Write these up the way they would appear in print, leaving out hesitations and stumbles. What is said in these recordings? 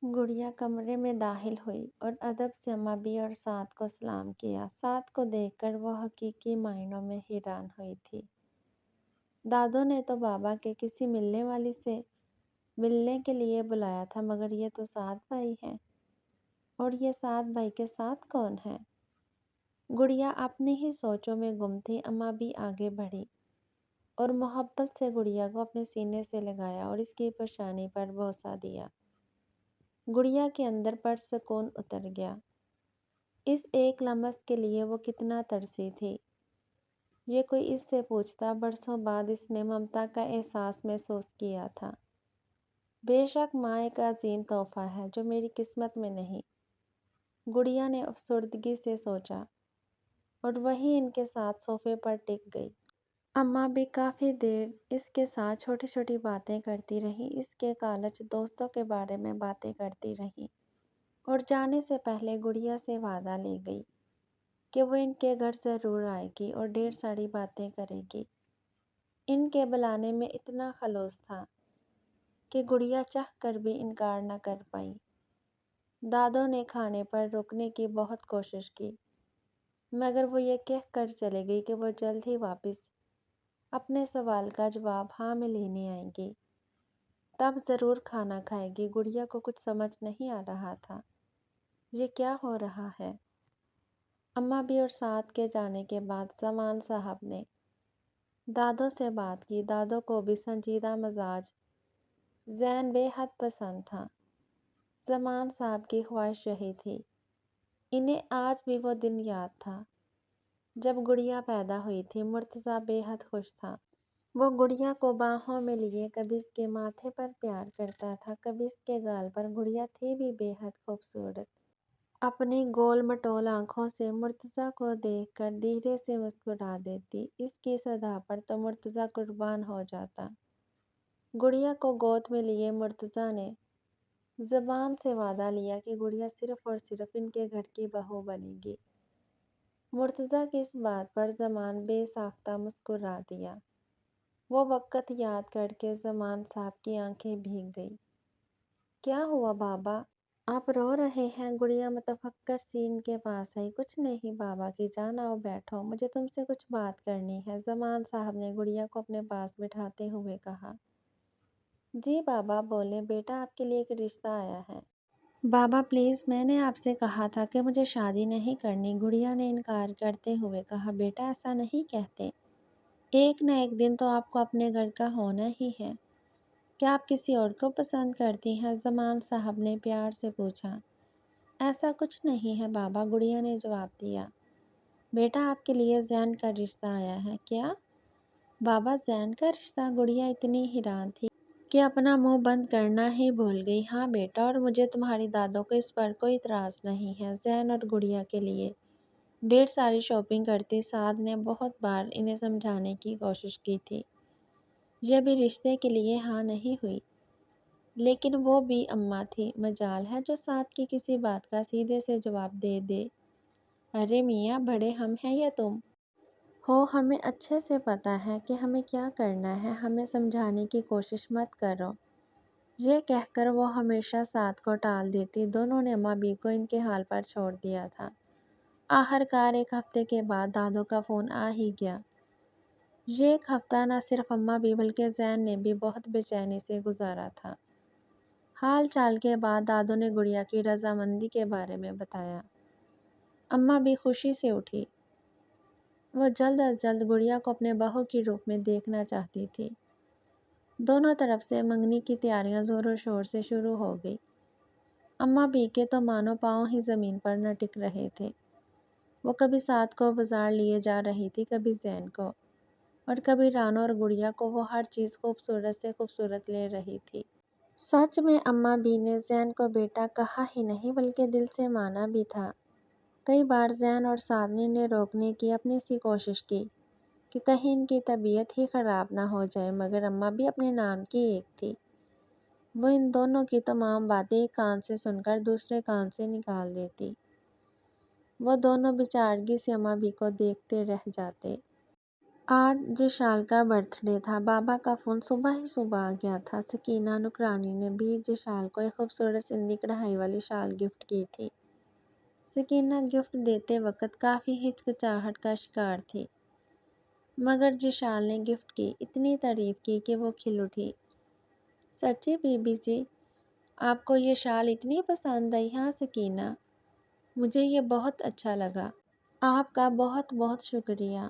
گڑیا کمرے میں داخل ہوئی اور ادب سے امابی اور سعد کو سلام کیا۔ سعد کو دیکھ کر وہ حقیقی معنوں میں حیران ہوئی تھی۔ دادو نے تو بابا کے کسی ملنے والی سے ملنے کے لیے بلایا تھا، مگر یہ تو سعد بھائی ہیں، اور یہ سعد بھائی کے ساتھ کون ہے؟ گڑیا اپنی ہی سوچوں میں گم تھی۔ امابی آگے بڑھی اور محبت سے گڑیا کو اپنے سینے سے لگایا اور اس کی پیشانی پر بوسہ دیا۔ گڑیا کے اندر پر سکون اتر گیا۔ اس ایک لمس کے لیے وہ کتنا ترسی تھی۔ یہ کوئی اس سے پوچھتا، برسوں بعد اس نے ممتا کا احساس محسوس کیا تھا۔ بے شک ماں ایک عظیم تحفہ ہے جو میری قسمت میں نہیں، گڑیا نے افسردگی سے سوچا، اور وہیں ان کے ساتھ صوفے پر ٹک گئی۔ اماں بھی کافی دیر اس کے ساتھ چھوٹی چھوٹی باتیں کرتی رہیں، اس کے کالج دوستوں کے بارے میں باتیں کرتی رہیں، اور جانے سے پہلے گڑیا سے وعدہ لے گئی کہ وہ ان کے گھر ضرور آئے گی اور ڈھیر ساری باتیں کرے گی۔ ان کے بلانے میں اتنا خلوص تھا کہ گڑیا چاہ کر بھی انکار نہ کر پائی۔ دادو نے کھانے پر روکنے کی بہت کوشش کی، مگر وہ یہ کہہ کر چلے گئی کہ وہ جلد ہی واپس اپنے سوال کا جواب ہاں میں لینے آئیں گی، تب ضرور کھانا کھائے گی۔ گڑیا کو کچھ سمجھ نہیں آ رہا تھا، یہ کیا ہو رہا ہے؟ اماں بھی اور سعد کے جانے کے بعد زمان صاحب نے دادو سے بات کی۔ دادو کو بھی سنجیدہ مزاج زین بے حد پسند تھا۔ زمان صاحب کی خواہش یہی تھی۔ انہیں آج بھی وہ دن یاد تھا جب گڑیا پیدا ہوئی تھی۔ مرتضیٰ بے حد خوش تھا۔ وہ گڑیا کو باہوں میں لیے کبھی اس کے ماتھے پر پیار کرتا تھا، کبھی اس کے گال پر۔ گڑیا تھی بھی بے حد خوبصورت۔ اپنی گول مٹول آنکھوں سے مرتضیٰ کو دیکھ کر دھیرے سے مسکرا دیتی۔ اس کی صدا پر تو مرتضیٰ قربان ہو جاتا۔ گڑیا کو گود میں لیے مرتضیٰ نے زبان سے وعدہ لیا کہ گڑیا صرف اور صرف ان کے گھر کی بہو بنے گی۔ مرتضیٰ کی اس بات پر زمان بے ساختہ مسکرا دیا۔ وہ وقت یاد کر کے زمان صاحب کی آنکھیں بھیگ گئی۔ کیا ہوا بابا؟ آپ رو رہے ہیں؟ گڑیا متفکر سی ان کے پاس آئی۔ کچھ نہیں بابا کی جان، آؤ بیٹھو، مجھے تم سے کچھ بات کرنی ہے، زمان صاحب نے گڑیا کو اپنے پاس بٹھاتے ہوئے کہا۔ جی بابا بولیں، بیٹا آپ کے لیے ایک رشتہ آیا ہے۔ بابا پلیز، میں نے آپ سے کہا تھا کہ مجھے شادی نہیں کرنی، گڑیا نے انکار کرتے ہوئے کہا۔ بیٹا ایسا نہیں کہتے، ایک نہ ایک دن تو آپ کو اپنے گھر کا ہونا ہی ہے۔ کیا آپ کسی اور کو پسند کرتی ہیں؟ زمان صاحب نے پیار سے پوچھا۔ ایسا کچھ نہیں ہے بابا، گڑیا نے جواب دیا۔ بیٹا آپ کے لیے زین کا رشتہ آیا ہے۔ کیا بابا، زین کا رشتہ؟ گڑیا اتنی حیران تھی کہ اپنا منہ بند کرنا ہی بھول گئی۔ ہاں بیٹا، اور مجھے تمہاری دادو کو اس پر کوئی اعتراض نہیں ہے۔ زین اور گڑیا کے لیے ڈھیر ساری شاپنگ کرتی۔ سعد نے بہت بار انہیں سمجھانے کی کوشش کی تھی، یہ بھی رشتے کے لیے ہاں نہیں ہوئی، لیکن وہ بھی اماں تھی۔ مجال ہے جو سعد کی کسی بات کا سیدھے سے جواب دے دے۔ ارے میاں، بڑے ہم ہیں یا تم ہو؟ ہمیں اچھے سے پتہ ہے کہ ہمیں کیا کرنا ہے، ہمیں سمجھانے کی کوشش مت کرو، یہ کہہ کر وہ ہمیشہ سعد کو ٹال دیتی۔ دونوں نے اماں بھی کو ان کے حال پر چھوڑ دیا تھا۔ آخرکار ایک ہفتے کے بعد دادو کا فون آ ہی گیا۔ یہ ایک ہفتہ نہ صرف اماں بھی بلکہ زین نے بھی بہت بے چینی سے گزارا تھا۔ حال چال کے بعد دادو نے گڑیا کی رضامندی کے بارے میں بتایا۔ اماں بھی خوشی سے اٹھی۔ وہ جلد از جلد گڑیا کو اپنے بہو کی روپ میں دیکھنا چاہتی تھی۔ دونوں طرف سے منگنی کی تیاریاں زور و شور سے شروع ہو گئی۔ اماں بھی کے تو مانو پاؤں ہی زمین پر نہ ٹک رہے تھے۔ وہ کبھی سعد کو بازار لیے جا رہی تھی، کبھی زین کو، اور کبھی رانو اور گڑیا کو وہ ہر چیز خوبصورت سے خوبصورت لے رہی تھی۔ سچ میں اماں بھی نے زین کو بیٹا کہا ہی نہیں بلکہ دل سے مانا بھی تھا۔ کئی بار زین اور سعد نے انہیں روکنے کی اپنی سی کوشش کی کہ کہیں ان کی طبیعت ہی خراب نہ ہو جائے، مگر اماں بھی اپنے نام کی ایک تھی۔ وہ ان دونوں کی تمام باتیں ایک کان سے سن کر دوسرے کان سے نکال دیتی۔ وہ دونوں بیچارگی سے اماں بھی کو دیکھتے رہ جاتے۔ آج جشال کا برتھ ڈے تھا۔ بابا کا فون صبح ہی صبح آ گیا تھا۔ سکینہ نکرانی نے بھی جشال کو ایک خوبصورت سندھی کڑھائی والی شال گفٹ کی تھی۔ سکینہ گفٹ دیتے وقت کافی ہچکچاہٹ کا شکار تھی، مگر جشال نے گفٹ کی اتنی تعریف کی کہ وہ کھل اٹھی۔ سچی بی بی جی، آپ کو یہ شال اتنی پسند آئی؟ ہاں سکینہ، مجھے یہ بہت اچھا لگا۔ آپ کا بہت بہت شکریہ۔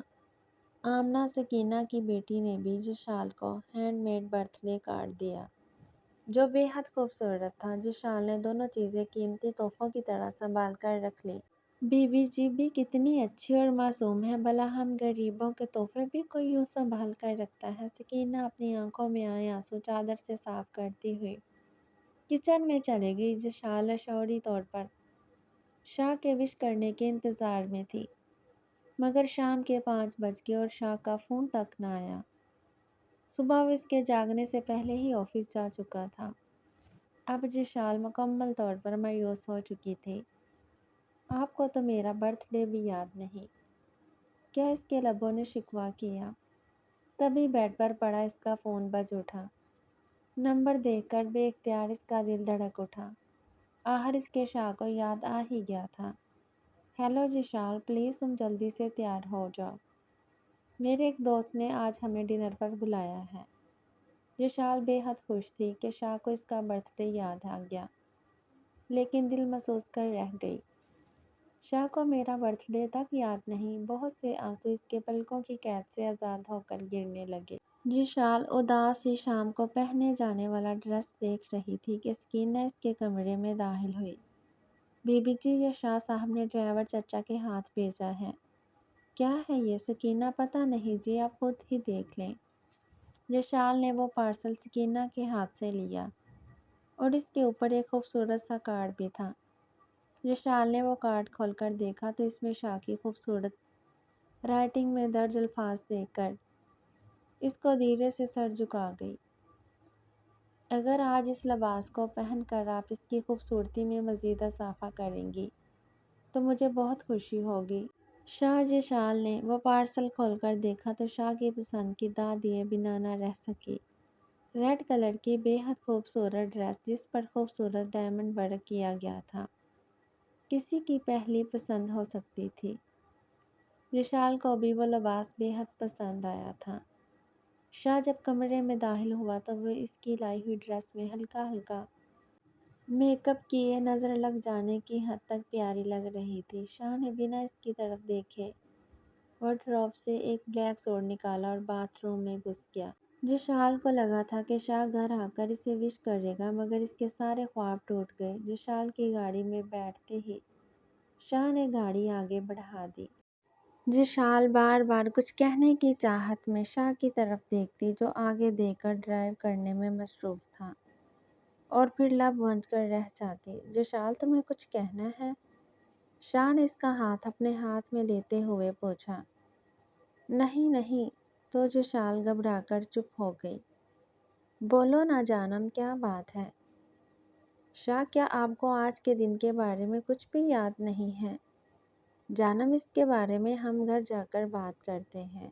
آمنہ، سکینہ کی بیٹی، نے بھی جشال کو hand made birth day card دیا جو بے حد خوبصورت تھا۔ جشال نے دونوں چیزیں قیمتی تحفوں کی طرح سنبھال کر رکھ لی۔ بی بی جی بھی کتنی اچھی اور معصوم ہے، بھلا ہم غریبوں کے تحفے بھی کوئی یوں سنبھال کر رکھتا ہے۔ سکینہ اپنی آنکھوں میں آئے آنسو چادر سے صاف کرتی ہوئی کچن میں چلے گئی۔ جشال شعوری طور پر شاہ کے وش کرنے کے انتظار میں تھی، مگر شام کے 5 بج گئے اور شاہ کا فون تک نہ آیا۔ صبح وہ اس کے جاگنے سے پہلے ہی آفس جا چکا تھا۔ اب جشال مکمل طور پر مایوس ہو چکی تھی۔ آپ کو تو میرا برتھ ڈے بھی یاد نہیں، کیا اس کے لبوں نے شکوہ کیا؟ تبھی بیڈ پر پڑا اس کا فون بج اٹھا۔ نمبر دیکھ کر بے اختیار اس کا دل دھڑک اٹھا۔ آخر اس کے شاہ کو یاد آ ہی گیا تھا۔ ہیلو جشال، پلیز تم جلدی سے تیار ہو جاؤ، میرے ایک دوست نے آج ہمیں ڈنر پر بلایا ہے۔ جشال بے حد خوش تھی کہ شاہ کو اس کا برتھ ڈے یاد آ گیا، لیکن دل محسوس کر رہ گئی۔ شاہ کو میرا برتھ ڈے تک یاد نہیں۔ بہت سے آنسو اس کے پلکوں کی قید سے آزاد ہو کر گرنے لگے۔ جشال اداس سی شام کو پہنے جانے والا ڈریس دیکھ رہی تھی کہ سکینہ اس کے کمرے میں داخل ہوئی۔ بی بی جی، یہ شاہ صاحب نے ڈرائیور چچا کے ہاتھ بھیجا ہے۔ کیا ہے یہ؟ سکینہ، پتہ نہیں جی، آپ خود ہی دیکھ لیں۔ جشال نے وہ پارسل سکینہ کے ہاتھ سے لیا اور اس کے اوپر ایک خوبصورت سا کارڈ بھی تھا۔ جشال نے وہ کارڈ کھول کر دیکھا تو اس میں شاہ کی خوبصورت رائٹنگ میں درج الفاظ دیکھ کر اس کو دھیرے سے سر جھکا گئی۔ اگر آج اس لباس کو پہن کر آپ اس کی خوبصورتی میں مزید اضافہ کریں گی تو مجھے بہت خوشی ہوگی۔ شاہ جشال نے وہ پارسل کھول کر دیکھا تو شاہ کی پسند کی داد دیے بنا نہ رہ سکی۔ ریڈ کلر کی بے حد خوبصورت ڈریس جس پر خوبصورت ڈائمنڈ ورک کیا گیا تھا، کسی کی پہلی پسند ہو سکتی تھی۔ جشال کو بھی وہ لباس بے حد پسند آیا تھا۔ شاہ جب کمرے میں داخل ہوا تو وہ اس کی لائی ہوئی ڈریس میں ہلکا ہلکا میک اپ کیے نظر لگ جانے کی حد تک پیاری لگ رہی تھی۔ شاہ نے بنا اس کی طرف دیکھے وارڈروب سے ایک بلیک سوٹ نکالا اور باتھ روم میں گھس گیا۔ جشال کو لگا تھا کہ شاہ گھر آ کر اسے وش کرے گا، مگر اس کے سارے خواب ٹوٹ گئے۔ جشال کی گاڑی میں بیٹھتے ہی شاہ نے گاڑی آگے بڑھا دی۔ جشال بار بار کچھ کہنے کی چاہت میں شاہ کی طرف دیکھتی جو آگے دیکھ کر ڈرائیو کرنے میں مصروف تھا، اور پھر لب بھونج کر رہ جاتی۔ جشال، تمہیں کچھ کہنا ہے؟ شاہ نے اس کا ہاتھ اپنے ہاتھ میں لیتے ہوئے پوچھا۔ نہیں نہیں، تو جشال گھبرا کر چپ ہو گئی۔ بولو نا جانم، کیا بات ہے؟ شاہ، کیا آپ کو آج کے دن کے بارے میں کچھ بھی یاد نہیں ہے؟ جانم، اس کے بارے میں ہم گھر جا کر بات کرتے ہیں،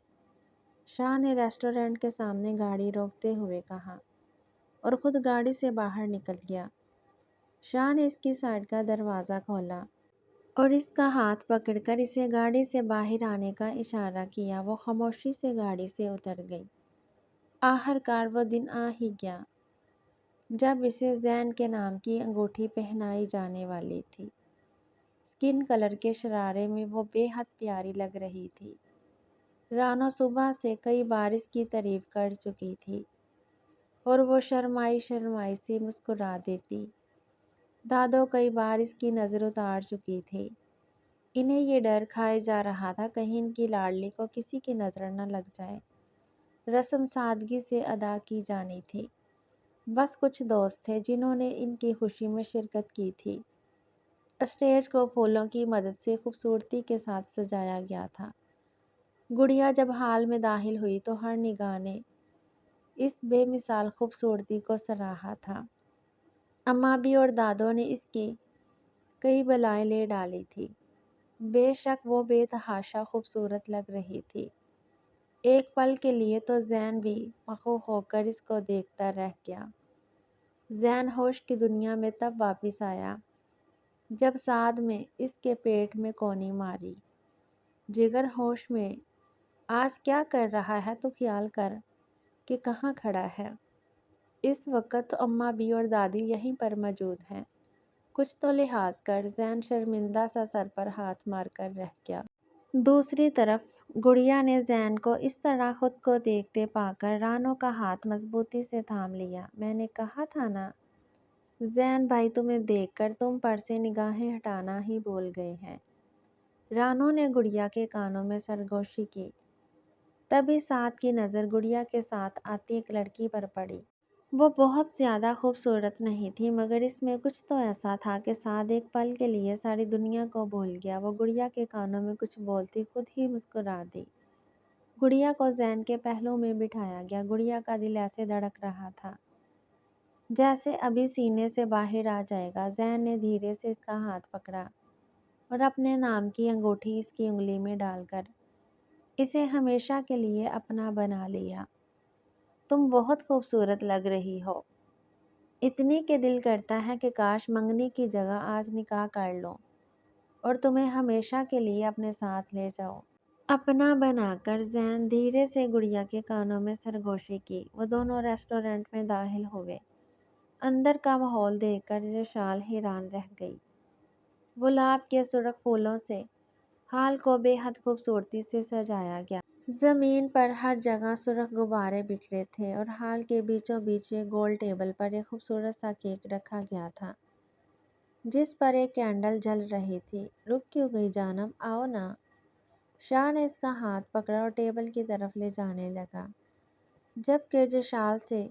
شاہ نے ریسٹورنٹ کے سامنے گاڑی روکتے ہوئے کہا، اور خود گاڑی سے باہر نکل گیا۔ شاہ نے اس کی سائیڈ کا دروازہ کھولا اور اس کا ہاتھ پکڑ کر اسے گاڑی سے باہر آنے کا اشارہ کیا۔ وہ خاموشی سے گاڑی سے اتر گئی۔ آخر کار وہ دن آ ہی گیا جب اسے زین کے نام کی انگوٹھی پہنائی جانے والی تھی۔ اسکن کلر کے شرارے میں وہ بے حد پیاری لگ رہی تھی۔ رانو صبح سے کئی بار اس کی تعریف کر چکی تھی اور وہ شرمائی شرمائی سی مسکرا دیتی۔ دادو کئی بار اس کی نظر اتار چکی تھی۔ انہیں یہ ڈر کھائے جا رہا تھا کہیں ان کی لاڈلی کو کسی کی نظر نہ لگ جائے۔ رسم سادگی سے ادا کی جانی تھی۔ بس کچھ دوست تھے جنہوں نے ان کی خوشی میں شرکت کی تھی۔ اسٹیج کو پھولوں کی مدد سے خوبصورتی کے ساتھ سجایا گیا تھا۔ گڑیا جب ہال میں داخل ہوئی تو ہر نگاہ نے اس بے مثال خوبصورتی کو سراہا تھا۔ اماں بھی اور دادوں نے اس کی کئی بلائیں لے ڈالی تھی۔ بے شک وہ بے تحاشا خوبصورت لگ رہی تھی۔ ایک پل کے لیے تو زین بھی مخوف ہو کر اس کو دیکھتا رہ گیا۔ زین ہوش کی دنیا میں تب واپس آیا جب سعد میں اس کے پیٹ میں کونی ماری۔ جگر ہوش میں آج کیا کر رہا ہے تو خیال کر کہ کہاں کھڑا ہے۔ اس وقت تو اماں بھی اور دادی یہیں پر موجود ہیں، کچھ تو لحاظ کر۔ زین شرمندہ سا سر پر ہاتھ مار کر رہ گیا۔ دوسری طرف گڑیا نے زین کو اس طرح خود کو دیکھتے پا کر رانو کا ہاتھ مضبوطی سے تھام لیا۔ میں نے کہا تھا نا زین بھائی، تمہیں دیکھ کر تم پر سے نگاہیں ہٹانا ہی بھول گئے ہیں۔ رانو نے گڑیا کے کانوں میں سرگوشی کی۔ تبھی سعد کی نظر گڑیا کے ساتھ آتی ایک لڑکی پر پڑی۔ وہ بہت زیادہ خوبصورت نہیں تھی، مگر اس میں کچھ تو ایسا تھا کہ سعد ایک پل کے لیے ساری دنیا کو بھول گیا۔ وہ گڑیا کے کانوں میں کچھ بولتی خود ہی مسکرا دی۔ گڑیا کو زین کے پہلو میں بٹھایا گیا۔ گڑیا کا دل ایسے دھڑک رہا تھا جیسے ابھی سینے سے باہر آ جائے گا۔ زین نے دھیرے سے اس کا ہاتھ پکڑا اور اپنے نام کی انگوٹھی اس کی انگلی میں ڈال کر اسے ہمیشہ کے لیے اپنا بنا لیا۔ تم بہت خوبصورت لگ رہی ہو، اتنی کہ دل کرتا ہے کہ کاش منگنی کی جگہ آج نکاح کر لوں اور تمہیں ہمیشہ کے لیے اپنے ساتھ لے جاؤ۔ اپنا بنا کر زین دھیرے سے گڑیا کے کانوں میں سرگوشی کی۔ وہ دونوں ریسٹورنٹ میں داخل ہوئے۔ اندر کا ماحول دیکھ کر یشال حیران رہ گئی۔ گلاب کے سرخ پھولوں سے ہال کو بے حد خوبصورتی سے سجایا گیا۔ زمین پر ہر جگہ سرخ غبارے بکھرے تھے اور ہال کے بیچوں بیچ ایک گول ٹیبل پر ایک خوبصورت سا کیک رکھا گیا تھا جس پر ایک کینڈل جل رہی تھی۔ رک کیوں گئی جانم، آؤ نا۔ شاہ نے اس کا ہاتھ پکڑا اور ٹیبل کی طرف لے جانے لگا، جبکہ یشال سے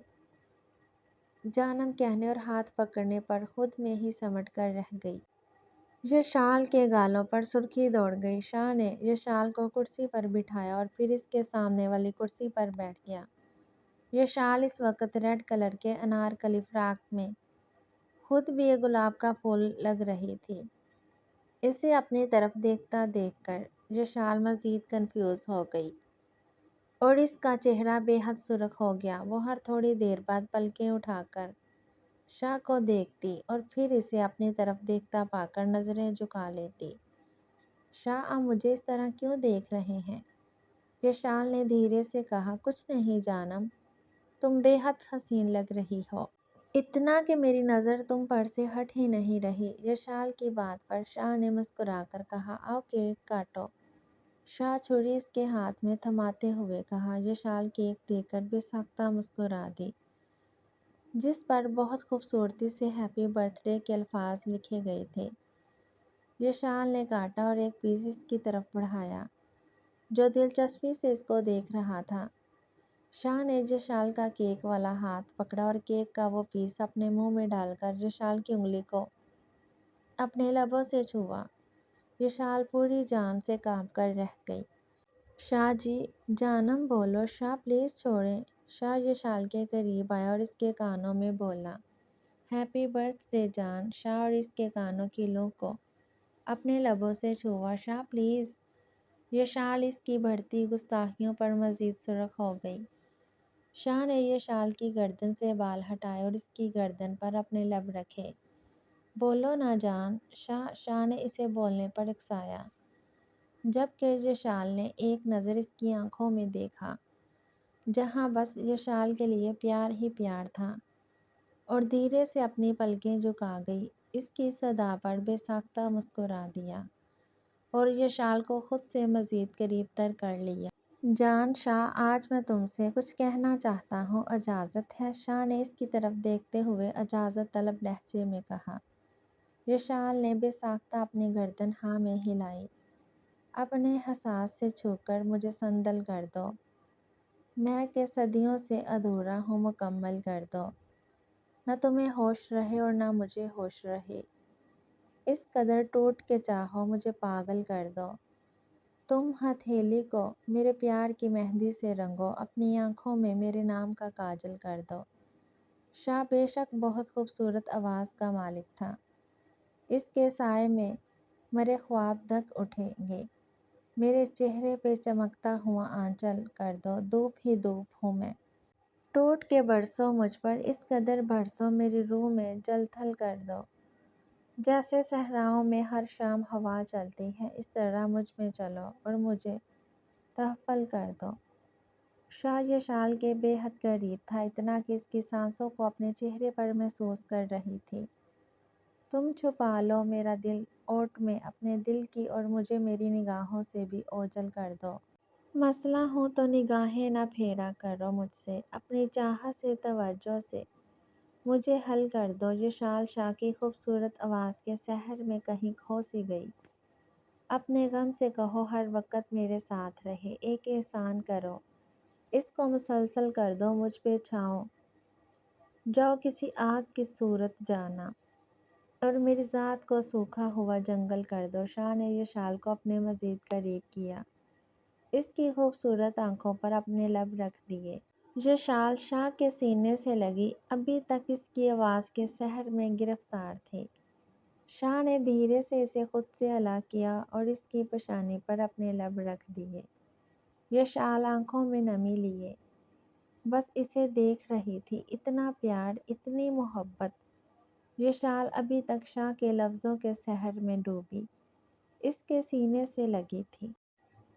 جانم کہنے اور ہاتھ پکڑنے پر خود میں ہی سمٹ کر رہ گئی۔ یشال کے گالوں پر سرخی دوڑ گئی۔ شاہ نے یشال کو کرسی پر بٹھایا اور پھر اس کے سامنے والی کرسی پر بیٹھ گیا۔ یشال اس وقت ریڈ کلر کے انارکلی فراک میں خود بھی ایک گلاب کا پھول لگ رہی تھی۔ اسے اپنی طرف دیکھتا دیکھ کر یشال مزید کنفیوز ہو گئی اور اس کا چہرہ بے حد سرخ ہو گیا۔ وہ ہر تھوڑی دیر بعد پلکیں اٹھا کر شاہ کو دیکھتی اور پھر اسے اپنی طرف دیکھتا پا کر نظریں جھکا لیتی۔ شاہ آپ مجھے اس طرح کیوں دیکھ رہے ہیں؟ یشال نے دھیرے سے کہا۔ کچھ نہیں جانم، تم بے حد حسین لگ رہی ہو، اتنا کہ میری نظر تم پر سے ہٹ ہی نہیں رہی۔ یشال کی بات پر شاہ نے مسکرا کر کہا، آؤ کیک کاٹو۔ شاہ چھری اس کے ہاتھ میں تھماتے ہوئے کہا۔ یشال کیک دیکھ کر بے ساختہ مسکرا دی جس پر بہت خوبصورتی سے ہیپی برتھ ڈے کے الفاظ لکھے گئے تھے۔ یشال نے کاٹا اور ایک پیس اس کی طرف بڑھایا جو دلچسپی سے اس کو دیکھ رہا تھا۔ شاہ نے یشال کا کیک والا ہاتھ پکڑا اور کیک کا وہ پیس اپنے منہ میں ڈال کر یشال کی انگلی کو اپنے لبوں سے چھوا۔ یشال پوری جان سے کانپ کر رہ گئی۔ شاہ جی، جانم بولو، شاہ پلیز چھوڑیں۔ شاہ یشال کے قریب آیا اور اس کے کانوں میں بولا، ہیپی برتھ ڈے جان۔ شاہ اور اس کے کانوں کی لو کو اپنے لبوں سے چھوا۔ شاہ پلیز۔ یشال اس کی بڑھتی گستاخیوں پر مزید سرخ ہو گئی۔ شاہ نے یشال کی گردن سے بال ہٹائے اور اس کی گردن پر اپنے لب رکھے۔ بولو نا جان۔ شاہ نے اسے بولنے پر اکسایا، جبکہ یشال نے ایک نظر اس کی آنکھوں میں دیکھا جہاں بس یشال کے لیے پیار ہی پیار تھا، اور دھیرے سے اپنی پلکیں جھکا گئی، اس کی صدا پر بے ساختہ مسکرا دیا اور یشال کو خود سے مزید قریب تر کر لیا۔ جان شاہ، آج میں تم سے کچھ کہنا چاہتا ہوں، اجازت ہے؟ شاہ نے اس کی طرف دیکھتے ہوئے اجازت طلب لہجے میں کہا۔ یشال نے بے ساختہ اپنی گردن ہاں میں ہلائی۔ اپنے حساس سے چھو کر مجھے سندل کر دو، میں کہ صدیوں سے ادھورا ہوں مکمل کر دو، نہ تمہیں ہوش رہے اور نہ مجھے ہوش رہے، اس قدر ٹوٹ کے چاہو مجھے پاگل کر دو۔ تم ہتھیلی کو میرے پیار کی مہندی سے رنگو، اپنی آنکھوں میں میرے نام کا کاجل کر دو۔ شاہ بے شک بہت خوبصورت آواز کا مالک تھا، اس کے سائے میں مرے خواب دھک اٹھیں گے، میرے چہرے پہ چمکتا ہوا آنچل کر دو، دھوپ ہی دھوپ ہوں میں۔ ٹوٹ کے برسو مجھ پر، اس قدر برسو میری روح میں جل تھل کر دو۔ جیسے صحراؤں میں ہر شام ہوا چلتی ہے، اس طرح مجھ میں چلو اور مجھے تحفل کر دو۔ شاہ یشال کے بے حد قریب تھا، اتنا کہ اس کی سانسوں کو اپنے چہرے پر محسوس کر رہی تھی۔ تم چھپا لو میرا دل اوٹ میں اپنے دل کی، اور مجھے میری نگاہوں سے بھی اوجھل کر دو۔ مسئلہ ہوں تو نگاہیں نہ پھیرا کرو مجھ سے، اپنی چاہت سے توجہ سے مجھے حل کر دو۔ یشال شاہ کی خوبصورت آواز کے سحر میں کہیں کھو سی گئی۔ اپنے غم سے کہو ہر وقت میرے ساتھ رہے، ایک احسان کرو اس کو مسلسل کر دو مجھ پہ چھاؤں، جاؤ کسی آگ کی صورت جانا، اور میری ذات کو سوکھا ہوا جنگل کر دو۔ شاہ نے یشال کو اپنے مزید قریب کیا، اس کی خوبصورت آنکھوں پر اپنے لب رکھ دیے۔ یشال شاہ کے سینے سے لگی، ابھی تک اس کی آواز کے سحر میں گرفتار تھی۔ شاہ نے دھیرے سے اسے خود سے الگ کیا اور اس کی پیشانی پر اپنے لب رکھ دیے۔ یشال آنکھوں میں نمی لیے بس اسے دیکھ رہی تھی، اتنا پیار، اتنی محبت۔ یشال ابھی تک شاہ کے لفظوں کے سحر میں ڈوبی اس کے سینے سے لگی تھی۔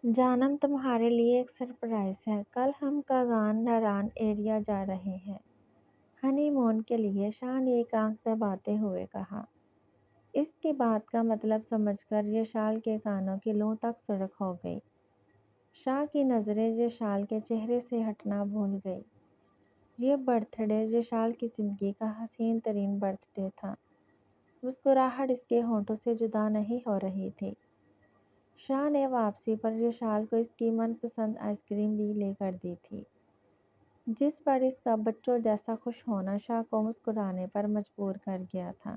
جانم تمہارے لیے ایک سرپرائز ہے، کل ہم کاغان ناران ایریا جا رہے ہیں ہنی مون کے لیے، شاہ نے ایک آنکھ دباتے ہوئے کہا۔ اس کی بات کا مطلب سمجھ کر یشال کے کانوں کی لو تک سڑک ہو گئی۔ شاہ کی نظریں یشال کے چہرے سے ہٹنا بھول گئی۔ یہ برتھ ڈے یشال کی زندگی کا حسین ترین برتھ ڈے تھا۔ مسکراہٹ اس کے ہونٹوں سے جدا نہیں ہو رہی تھی۔ شاہ نے واپسی پر یشال کو اس کی من پسند آئس کریم بھی لے کر دی تھی، جس پر اس کا بچوں جیسا خوش ہونا شاہ کو مسکرانے پر مجبور کر گیا تھا۔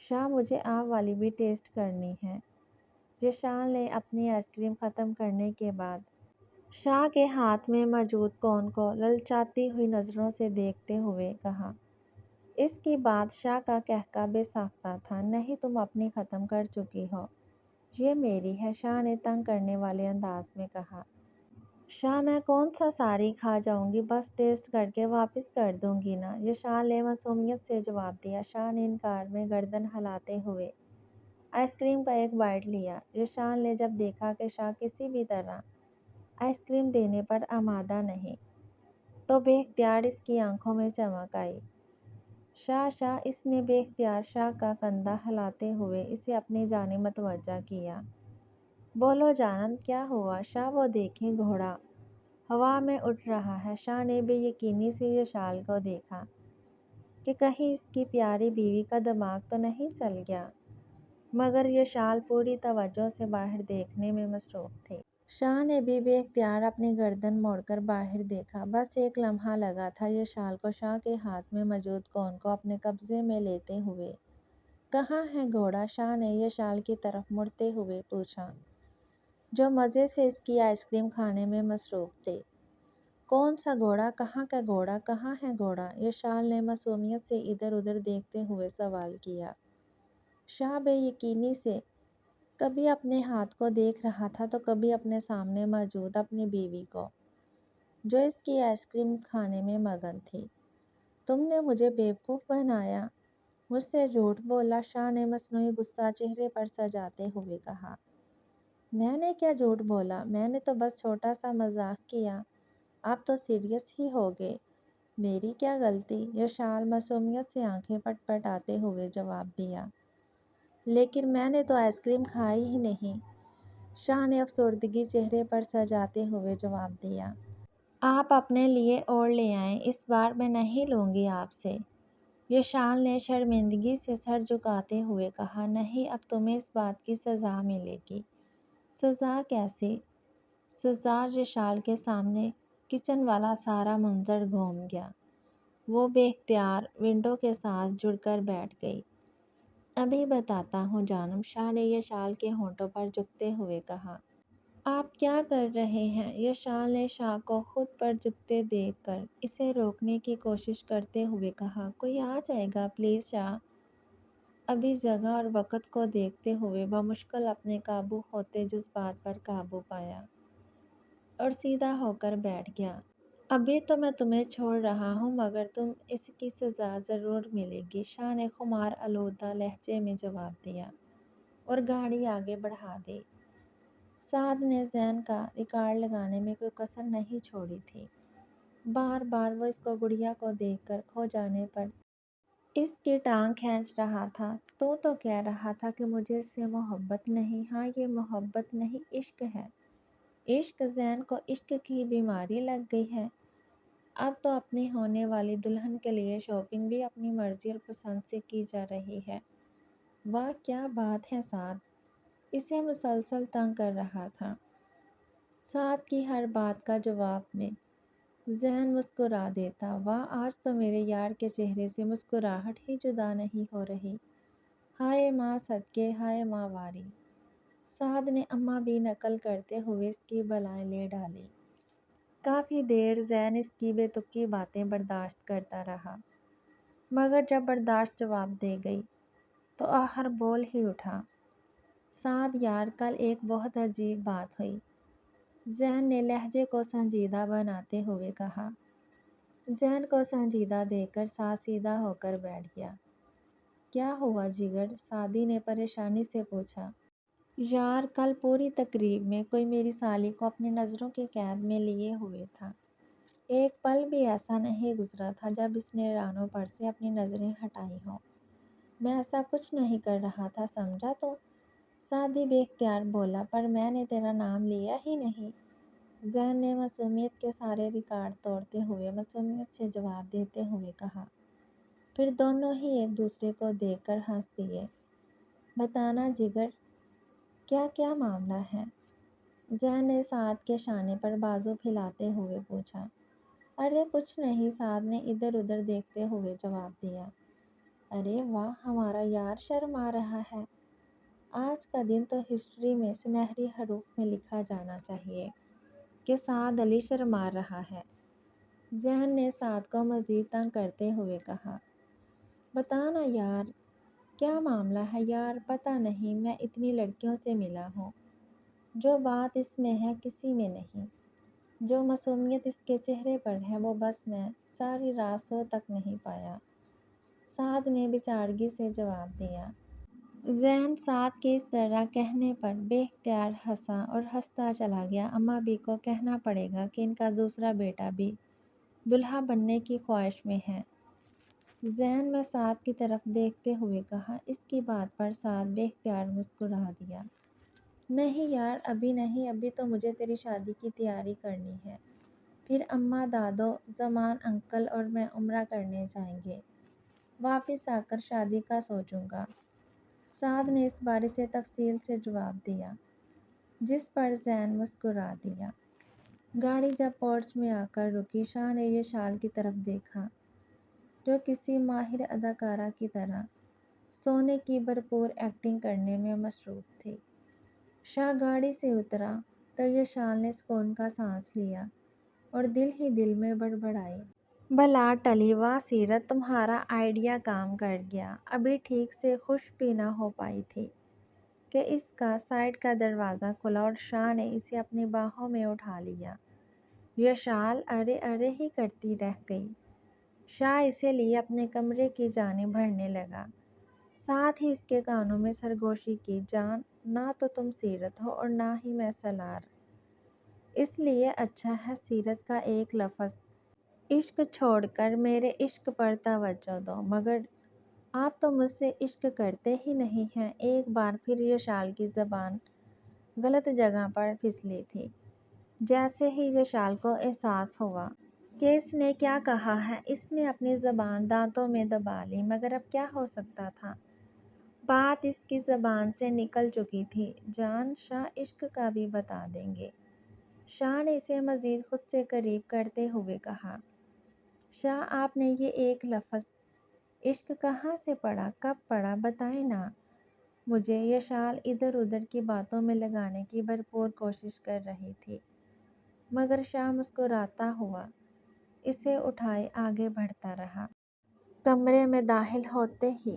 شاہ مجھے آپ والی بھی ٹیسٹ کرنی ہے، یشال نے اپنی آئس کریم ختم کرنے کے بعد شاہ کے ہاتھ میں موجود کون کو للچاتی ہوئی نظروں سے دیکھتے ہوئے کہا۔ اس کی بات شاہ کا قہقہ بے ساختہ تھا۔ نہیں، تم اپنی ختم کر چکی ہو، یہ میری ہے، شاہ نے تنگ کرنے والے انداز میں کہا۔ شاہ میں کون سا ساری کھا جاؤں گی، بس ٹیسٹ کر کے واپس کر دوں گی نا، یشال نے معصومیت سے جواب دیا۔ شاہ نے انکار میں گردن ہلاتے ہوئے آئس کریم کا ایک بائٹ لیا۔ یشال نے جب دیکھا کہ شاہ کسی بھی طرح آئس کریم دینے پر آمادہ نہیں تو بے اختیار اس کی آنکھوں میں چمک آئی۔ شاہ شاہ اس نے بے اختیار شاہ کا کندھا ہلاتے ہوئے اسے اپنی جانب متوجہ کیا۔ بولو جانم کیا ہوا؟ شاہ وہ دیکھیں گھوڑا ہوا میں اڑ رہا ہے۔ شاہ نے بے یقینی سے یشال کو دیکھا کہ کہیں اس کی پیاری بیوی کا دماغ تو نہیں چل گیا، مگر یشال پوری توجہ سے باہر دیکھنے میں مصروف تھی۔ شاہ نے بھی بے اختیار اپنی گردن موڑ کر باہر دیکھا۔ بس ایک لمحہ لگا تھا یشال کو شاہ کے ہاتھ میں موجود کون کو اپنے قبضے میں لیتے ہوئے۔ کہاں ہے گھوڑا؟ شاہ نے یشال کی طرف مڑتے ہوئے پوچھا، جو مزے سے اس کی آئس کریم کھانے میں مصروف تھے۔ کون سا گھوڑا؟ کہاں کا گھوڑا؟ کہاں ہے گھوڑا؟ یشال نے معصومیت سے ادھر ادھر دیکھتے ہوئے سوال کیا۔ شاہ بے یقینی سے کبھی اپنے ہاتھ کو دیکھ رہا تھا تو کبھی اپنے سامنے موجود اپنی بیوی کو، جو اس کی آئس کریم کھانے میں مگن تھی۔ تم نے مجھے بیوقوف بنایا، مجھ سے جھوٹ بولا، شاہ نے مصنوعی غصہ چہرے پر سجاتے ہوئے کہا۔ میں نے کیا جھوٹ بولا؟ میں نے تو بس چھوٹا سا مذاق کیا، آپ تو سیریس ہی ہو گئے، میری کیا غلطی؟ یشال معصومیت سے آنکھیں پٹ پٹاتے ہوئے جواب دیا۔ لیکن میں نے تو آئس کریم کھائی ہی نہیں، شاہ نے افسردگی چہرے پر سجاتے ہوئے جواب دیا۔ آپ اپنے لیے اور لے آئیں، اس بار میں نہیں لوں گی آپ سے، یشال نے شرمندگی سے سر جھکاتے ہوئے کہا۔ نہیں، اب تمہیں اس بات کی سزا ملے گی۔ سزا کیسی؟ سزا؟ یشال کے سامنے کچن والا سارا منظر گھوم گیا۔ وہ بے اختیار ونڈو کے ساتھ جڑ کر بیٹھ گئی۔ ابھی بتاتا ہوں جانم، شاہ نے یشال کے ہونٹوں پر جھکتے ہوئے کہا۔ آپ کیا کر رہے ہیں؟ یشال نے شاہ کو خود پر جھکتے دیکھ کر اسے روکنے کی کوشش کرتے ہوئے کہا۔ کوئی آ جائے گا پلیز شاہ، ابھی جگہ اور وقت کو دیکھتے ہوئے بمشکل اپنے قابو ہوتے جذبات پر قابو پایا اور سیدھا ہو کر بیٹھ گیا۔ ابھی تو میں تمہیں چھوڑ رہا ہوں مگر تم اس کی سزا ضرور ملے گی، شاہ نے خمار آلودہ لہجے میں جواب دیا اور گاڑی آگے بڑھا دی۔ سعد نے زین کا ریکارڈ لگانے میں کوئی کسر نہیں چھوڑی تھی۔ بار بار وہ اس کو گڑیا کو دیکھ کر کھو جانے پر اس کی ٹانگ کھینچ رہا تھا۔ تو کہہ رہا تھا کہ مجھے اس سے محبت نہیں۔ ہاں، یہ محبت نہیں، عشق ہے۔ عشق؟ زین کو عشق کی بیماری لگ گئی ہے۔ اب تو اپنی ہونے والی دلہن کے لیے شاپنگ بھی اپنی مرضی اور پسند سے کی جا رہی ہے۔ واہ کیا بات ہے سعد! اسے مسلسل تنگ کر رہا تھا۔ سعد کی ہر بات کا جواب میں زین مسکرا دیتا۔ واہ، آج تو میرے یار کے چہرے سے مسکراہٹ ہی جدا نہیں ہو رہی۔ ہائے ماں صدقے، ہائے ماں واری! سعد نے اماں بھی نقل کرتے ہوئے اس کی بلائیں لے ڈالی۔ کافی دیر زین اس کی بے تکی باتیں برداشت کرتا رہا، مگر جب برداشت جواب دے گئی تو آخر بول ہی اٹھا۔ سعد یار، کل ایک بہت عجیب بات ہوئی، زین نے لہجے کو سنجیدہ بناتے ہوئے کہا۔ زین کو سنجیدہ دیکھ کر سعد سیدھا ہو کر بیٹھ گیا۔ کیا ہوا جگر؟ سعدی نے پریشانی سے پوچھا۔ یار، کل پوری تقریب میں کوئی میری سالی کو اپنی نظروں کی قید میں لیے ہوئے تھا۔ ایک پل بھی ایسا نہیں گزرا تھا جب اس نے رانوں پر سے اپنی نظریں ہٹائی ہوں۔ میں ایسا کچھ نہیں کر رہا تھا، سمجھا تو؟ سعدی بے اختیار بولا۔ پر میں نے تیرا نام لیا ہی نہیں۔ زین نے معصومیت کے سارے ریکارڈ توڑتے ہوئے معصومیت سے جواب دیتے ہوئے کہا۔ پھر دونوں ہی ایک دوسرے کو دیکھ کر ہنس دیے۔ بتانا جگر، کیا کیا معاملہ ہے؟ زین نے سعد کے شانے پر بازو پھیلاتے ہوئے پوچھا۔ ارے کچھ نہیں، سعد نے ادھر ادھر دیکھتے ہوئے جواب دیا۔ ارے واہ، ہمارا یار شرما رہا ہے۔ آج کا دن تو ہسٹری میں سنہری حروف میں لکھا جانا چاہیے کہ سعد علی شرما رہا ہے۔ زین نے سعد کو مزید تنگ کرتے ہوئے کہا۔ بتا نا یار، کیا معاملہ ہے؟ یار پتہ نہیں، میں اتنی لڑکیوں سے ملا ہوں، جو بات اس میں ہے کسی میں نہیں، جو معصومیت اس کے چہرے پر ہے وہ بس میں ساری رات سو تک نہیں پایا، سعد نے بچاڑگی سے جواب دیا۔ زین سعد کے اس طرح کہنے پر بے اختیار ہنسا اور ہنستا چلا گیا۔ اماں بھی کو کہنا پڑے گا کہ ان کا دوسرا بیٹا بھی دلہا بننے کی خواہش میں ہے، زین میں سعد کی طرف دیکھتے ہوئے کہا۔ اس کی بات پر سعد بے اختیار مسکرا دیا۔ نہیں یار، ابھی نہیں، ابھی تو مجھے تیری شادی کی تیاری کرنی ہے، پھر اماں، دادو، زمان انکل اور میں عمرہ کرنے جائیں گے، واپس آ کر شادی کا سوچوں گا، سعد نے اس بارے سے تفصیل سے جواب دیا، جس پر زین مسکرا دیا۔ گاڑی جب پورچ میں آ کر رکی، شاہ نے یہ شال کی طرف دیکھا جو کسی ماہر اداکارہ کی طرح سونے کی بھرپور ایکٹنگ کرنے میں مصروف تھی۔ شاہ گاڑی سے اترا تو یہ شال نے سکون کا سانس لیا اور دل ہی دل میں بڑبڑائی۔ بلا ٹلی، واہ سیرت، تمہارا آئیڈیا کام کر گیا۔ ابھی ٹھیک سے خوش بھی نہ ہو پائی تھی کہ اس کا سائیڈ کا دروازہ کھلا اور شاہ نے اسے اپنی باہوں میں اٹھا لیا۔ یہ شال ارے ارے ہی کرتی رہ گئی۔ شاہ اسے لیے اپنے کمرے کی جانب بڑھنے لگا، ساتھ ہی اس کے کانوں میں سرگوشی کی۔ جان، نہ تو تم سیرت ہو اور نہ ہی میں سالار، اس لیے اچھا ہے سیرت کا ایک لفظ عشق چھوڑ کر میرے عشق پر توجہ دو۔ مگر آپ تو مجھ سے عشق کرتے ہی نہیں ہیں۔ ایک بار پھر یہ شال کی زبان غلط جگہ پر پھسلی تھی۔ جیسے ہی یہ شال کو احساس ہوا کہ اس نے کیا کہا ہے، اس نے اپنی زبان دانتوں میں دبا لی، مگر اب کیا ہو سکتا تھا؟ بات اس کی زبان سے نکل چکی تھی۔ جان، شاہ عشق کا بھی بتا دیں گے، شاہ نے اسے مزید خود سے قریب کرتے ہوئے کہا۔ شاہ، آپ نے یہ ایک لفظ عشق کہاں سے پڑھا، کب پڑھا، بتائیں نا مجھے۔ یہ شال ادھر ادھر کی باتوں میں لگانے کی بھرپور کوشش کر رہی تھی، مگر شاہ مسکراتا ہوا اسے اٹھائے آگے بڑھتا رہا۔ کمرے میں داخل ہوتے ہی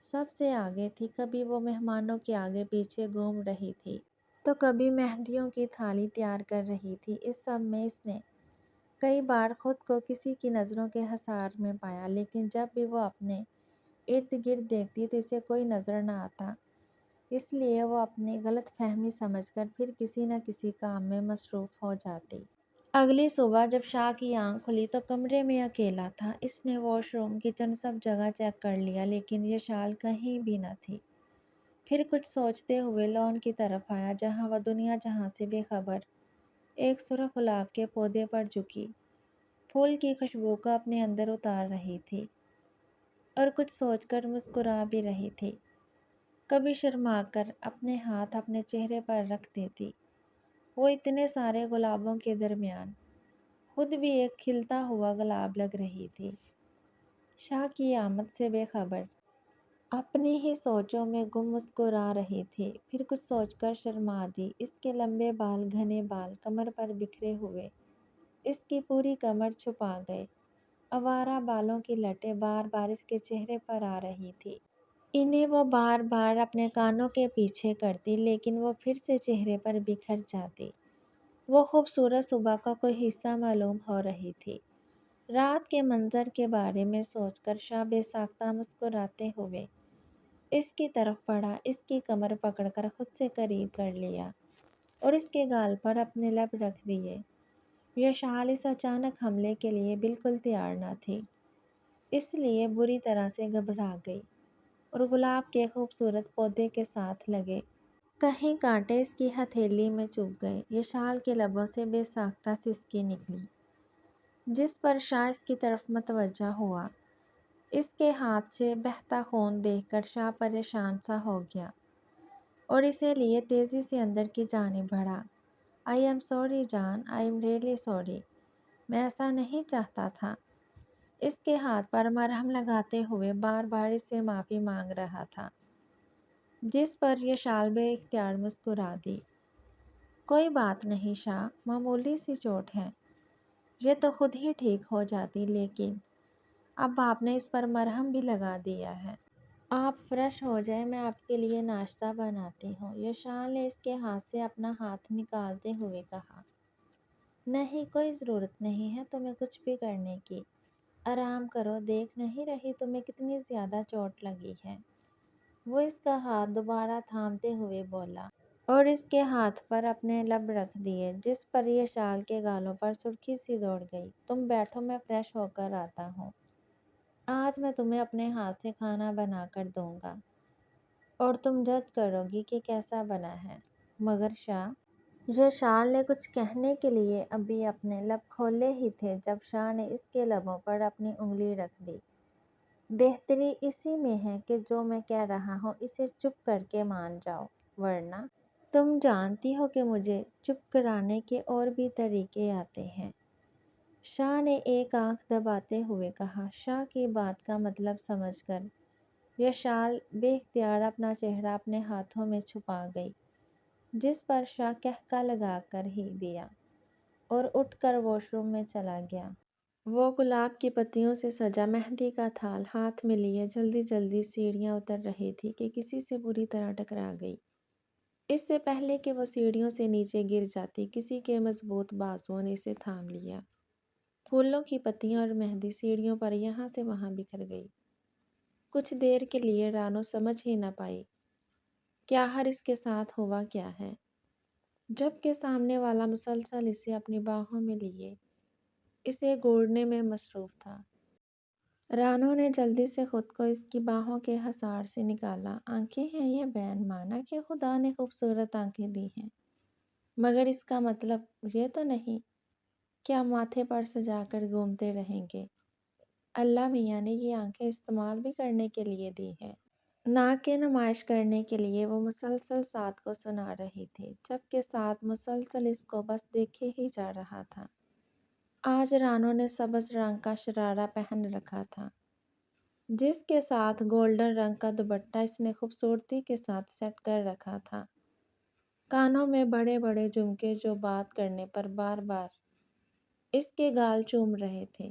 سب سے آگے تھی، کبھی وہ مہمانوں کے آگے پیچھے گھوم رہی تھی تو کبھی مہندیوں کی تھالی تیار کر رہی تھی۔ اس سب میں اس نے کئی بار خود کو کسی کی نظروں کے حصار میں پایا، لیکن جب بھی وہ اپنے ارد گرد دیکھتی تو اسے کوئی نظر نہ آتا، اس لیے وہ اپنی غلط فہمی سمجھ کر پھر کسی نہ کسی کام میں مصروف ہو جاتی۔ اگلی صبح جب شاہ کی آنکھ کھلی تو کمرے میں اکیلا تھا۔ اس نے واش روم، کچن سب جگہ چیک کر لیا، لیکن یشال کہیں بھی نہ تھی۔ پھر کچھ سوچتے ہوئے لان کی طرف آیا، جہاں وہ دنیا جہاں سے بے خبر ایک سرخ گلاب کے پودے پر جھکی پھول کی خوشبو کو اپنے اندر اتار رہی تھی اور کچھ سوچ کر مسکرا بھی رہی تھی۔ کبھی شرما کر اپنے ہاتھ اپنے چہرے پر رکھ دیتی۔ وہ اتنے سارے گلابوں کے درمیان خود بھی ایک کھلتا ہوا گلاب لگ رہی تھی۔ شاہ کی آمد سے بے خبر اپنی ہی سوچوں میں گم مسکرا رہی تھی، پھر کچھ سوچ کر شرما دی۔ اس کے لمبے بال، گھنے بال کمر پر بکھرے ہوئے اس کی پوری کمر چھپا گئے۔ آوارہ بالوں کی لٹیں بار بار اس کے چہرے پر آ رہی تھی۔ انہیں وہ بار بار اپنے کانوں کے پیچھے کرتی، لیکن وہ پھر سے چہرے پر بکھر جاتی۔ وہ خوبصورت صبح کا کوئی حصہ معلوم ہو رہی تھی۔ رات کے منظر کے بارے میں سوچ کر شاہ بے ساختہ مسکراتے ہوئے اس کی طرف بڑھا، اس کی کمر پکڑ کر خود سے قریب کر لیا اور اس کے گال پر اپنے لب رکھ دیے۔ یشال اس اچانک حملے کے لیے بالکل تیار نہ تھی، اس لیے بری طرح سے گھبرا گئی اور گلاب کے خوبصورت پودے کے ساتھ لگے کہیں کانٹے اس کی ہتھیلی میں چبھ گئے۔ یشال کے لبوں سے بے ساختہ سسکی نکلی، جس پر شاہ اس کی طرف متوجہ ہوا۔ اس کے ہاتھ سے بہتا خون دیکھ کر شاہ پریشان سا ہو گیا اور اسے لیے تیزی سے اندر کی جانب بڑھا۔ آئی ایم سوری جان، آئی ایم ریئلی سوری، میں ایسا نہیں چاہتا تھا۔ اس کے ہاتھ پر مرہم لگاتے ہوئے بار بار اس سے معافی مانگ رہا تھا، جس پر یشال بے اختیار مسکرا دی۔ کوئی بات نہیں شاہ، معمولی سی چوٹ ہے، یہ تو خود ہی ٹھیک ہو جاتی، لیکن اب آپ نے اس پر مرہم بھی لگا دیا ہے۔ آپ فریش ہو جائیں، میں آپ کے لیے ناشتہ بناتی ہوں۔ یشال نے اس کے ہاتھ سے اپنا ہاتھ نکالتے ہوئے کہا۔ نہیں، کوئی ضرورت نہیں ہے تمہیں کچھ بھی کرنے کی، آرام کرو، دیکھ نہیں رہی تمہیں کتنی زیادہ چوٹ لگی ہے؟ وہ اس کا ہاتھ دوبارہ تھامتے ہوئے بولا اور اس کے ہاتھ پر اپنے لب رکھ دیے، جس پر یشال کے گالوں پر سرخی سی دوڑ گئی۔ تم بیٹھو، میں فریش ہو کر آتا ہوں۔ آج میں تمہیں اپنے ہاتھ سے کھانا بنا کر دوں گا اور تم جج کرو گی کہ کیسا بنا ہے۔ مگر شاہ، یشال نے کچھ کہنے کے لیے ابھی اپنے لب کھولے ہی تھے جب شاہ نے اس کے لبوں پر اپنی انگلی رکھ دی۔ بہتری اسی میں ہے کہ جو میں کہہ رہا ہوں اسے چپ کر کے مان جاؤ، ورنہ تم جانتی ہو کہ مجھے چپ کرانے کے اور بھی طریقے آتے ہیں۔ شاہ نے ایک آنکھ دباتے ہوئے کہا۔ شاہ کی بات کا مطلب سمجھ کر یشال بے اختیار اپنا چہرہ اپنے ہاتھوں میں چھپا گئی، جس پر شاہ قہقہ لگا کر ہی دیا اور اٹھ کر واش روم میں چلا گیا۔ وہ گلاب کی پتیوں سے سجا مہندی کا تھال ہاتھ میں لیے جلدی جلدی سیڑھیاں اتر رہی تھی کہ کسی سے بری طرح ٹکرا گئی۔ اس سے پہلے کہ وہ سیڑھیوں سے نیچے گر جاتی، کسی کے مضبوط بازوؤں نے اسے تھام لیا۔ پھولوں کی پتیاں اور مہندی سیڑھیوں پر یہاں سے وہاں بکھر گئی۔ کچھ دیر کے لیے رانو سمجھ ہی نہ پائی کہ آخر اس کے ساتھ ہوا کیا ہے، جبکہ سامنے والا مسلسل اسے اپنی باہوں میں لیے اسے گھوڑنے میں مصروف تھا۔ رانو نے جلدی سے خود کو اس کی باہوں کے حصار سے نکالا۔ آنکھیں ہیں یہ بین، مانا کہ خدا نے خوبصورت آنکھیں دی ہیں، مگر اس کا مطلب یہ تو نہیں کہ ہم ماتھے پر سجا کر گھومتے رہیں گے۔ اللہ میاں نے یہ آنکھیں استعمال بھی کرنے کے لیے دی ہے، نہ کہ نمائش کرنے کے لیے۔ وہ مسلسل سعد کو سنا رہی تھی، جبکہ سعد مسلسل اس کو بس دیکھے ہی جا رہا تھا۔ آج رانو نے سبز رنگ کا شرارہ پہن رکھا تھا، جس کے ساتھ گولڈن رنگ کا دوپٹہ اس نے خوبصورتی کے ساتھ سیٹ کر رکھا تھا۔ کانوں میں بڑے بڑے جھمکے جو بات کرنے پر بار بار اس کے گال چوم رہے تھے۔